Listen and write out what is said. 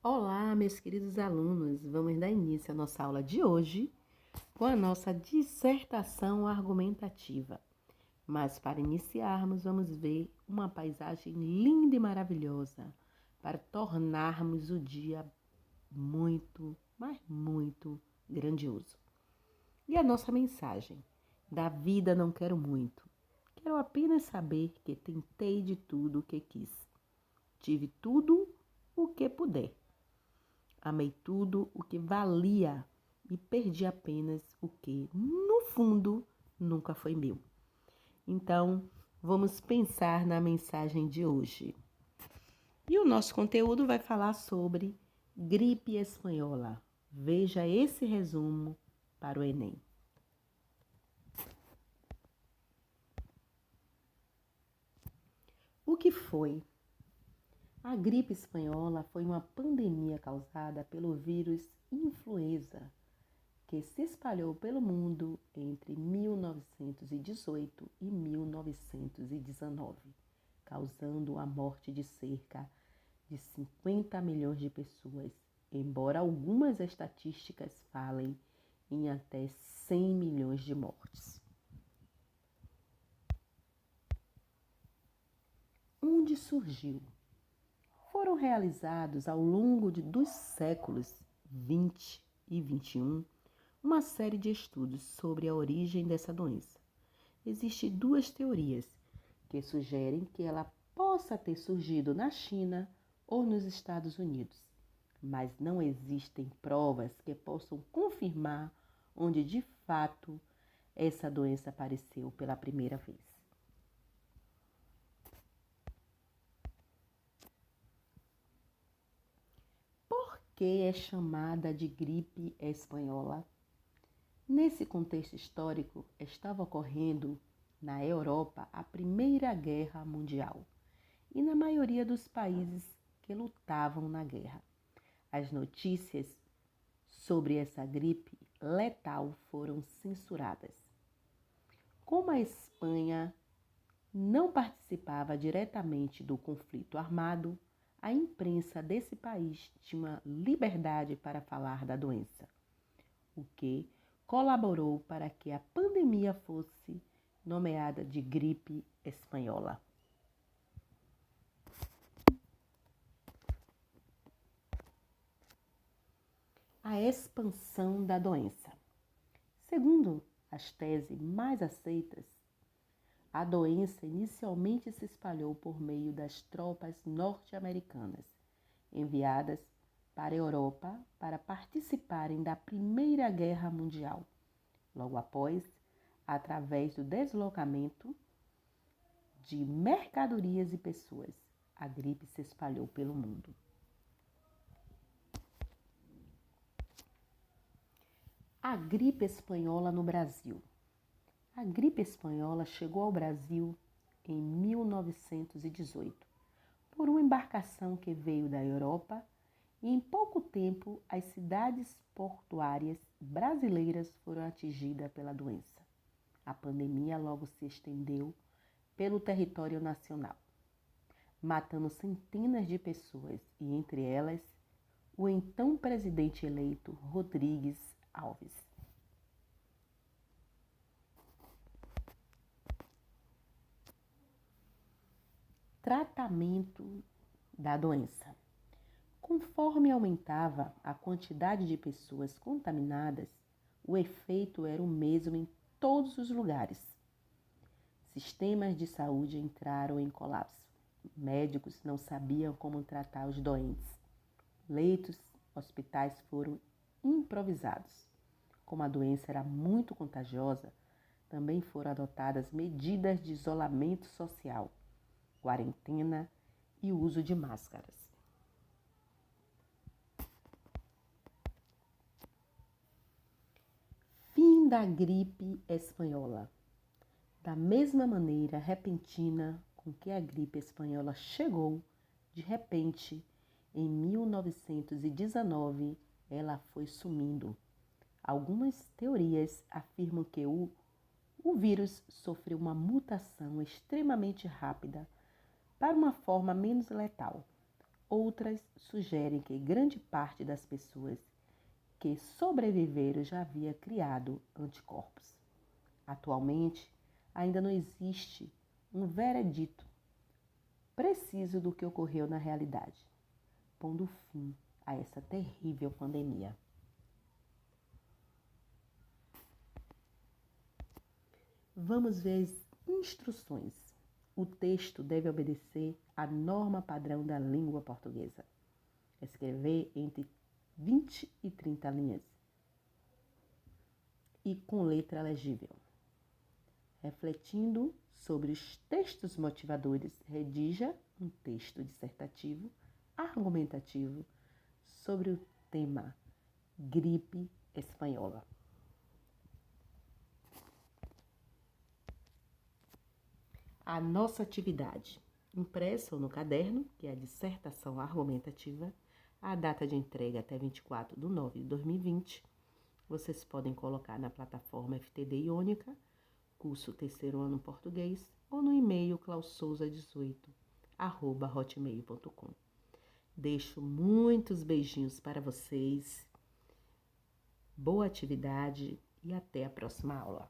Olá, meus queridos alunos. Vamos dar início à nossa aula de hoje com a nossa dissertação argumentativa. Mas para iniciarmos, vamos ver uma paisagem linda e maravilhosa para tornarmos o dia muito, mas muito grandioso. E a nossa mensagem: da vida não quero muito. Quero apenas saber que tentei de tudo o que quis. Tive tudo o que puder. Amei tudo o que valia e perdi apenas o que, no fundo, nunca foi meu. Então, vamos pensar na mensagem de hoje. E o nosso conteúdo vai falar sobre gripe espanhola. Veja esse resumo para o Enem. O que foi? A gripe espanhola foi uma pandemia causada pelo vírus influenza que se espalhou pelo mundo entre 1918 e 1919, causando a morte de cerca de 50 milhões de pessoas, embora algumas estatísticas falem em até 100 milhões de mortes. Onde surgiu? Foram realizados ao longo dos séculos 20 e 21 uma série de estudos sobre a origem dessa doença. Existem duas teorias que sugerem que ela possa ter surgido na China ou nos Estados Unidos, mas não existem provas que possam confirmar onde de fato essa doença apareceu pela primeira vez. Por que é chamada de gripe espanhola? Nesse contexto histórico, estava ocorrendo na Europa a Primeira Guerra Mundial e na maioria dos países que lutavam na guerra. As notícias sobre essa gripe letal foram censuradas. Como a Espanha não participava diretamente do conflito armado, a imprensa desse país tinha liberdade para falar da doença, o que colaborou para que a pandemia fosse nomeada de gripe espanhola. A expansão da doença. Segundo as teses mais aceitas, a doença inicialmente se espalhou por meio das tropas norte-americanas, enviadas para a Europa para participarem da Primeira Guerra Mundial. Logo após, através do deslocamento de mercadorias e pessoas, a gripe se espalhou pelo mundo. A gripe espanhola no Brasil. A gripe espanhola chegou ao Brasil em 1918 por uma embarcação que veio da Europa e em pouco tempo as cidades portuárias brasileiras foram atingidas pela doença. A pandemia logo se estendeu pelo território nacional, matando centenas de pessoas e entre elas o então presidente eleito Rodrigues Alves. Tratamento da doença. Conforme aumentava a quantidade de pessoas contaminadas, o efeito era o mesmo em todos os lugares. Sistemas de saúde entraram em colapso. Médicos não sabiam como tratar os doentes. Leitos, hospitais foram improvisados. Como a doença era muito contagiosa, também foram adotadas medidas de isolamento social, quarentena e uso de máscaras. Fim da gripe espanhola. Da mesma maneira repentina com que a gripe espanhola chegou, de repente, em 1919, ela foi sumindo. Algumas teorias afirmam que o vírus sofreu uma mutação extremamente rápida para uma forma menos letal, Outras sugerem que grande parte das pessoas que sobreviveram já havia criado anticorpos. Atualmente, ainda não existe um veredito preciso do que ocorreu na realidade, pondo fim a essa terrível pandemia. Vamos ver as instruções. O texto deve obedecer à norma padrão da língua portuguesa. Escrever entre 20 e 30 linhas e com letra legível. Refletindo sobre os textos motivadores, redija um texto dissertativo, argumentativo, sobre o tema gripe espanhola. A nossa atividade, impressa ou no caderno, que é a dissertação argumentativa, a data de entrega até 24/9/2020. Vocês podem colocar na plataforma FTD Iônica, curso 3º ano português, ou no e-mail claussouza18@hotmail.com. Deixo muitos beijinhos para vocês. Boa atividade e até a próxima aula.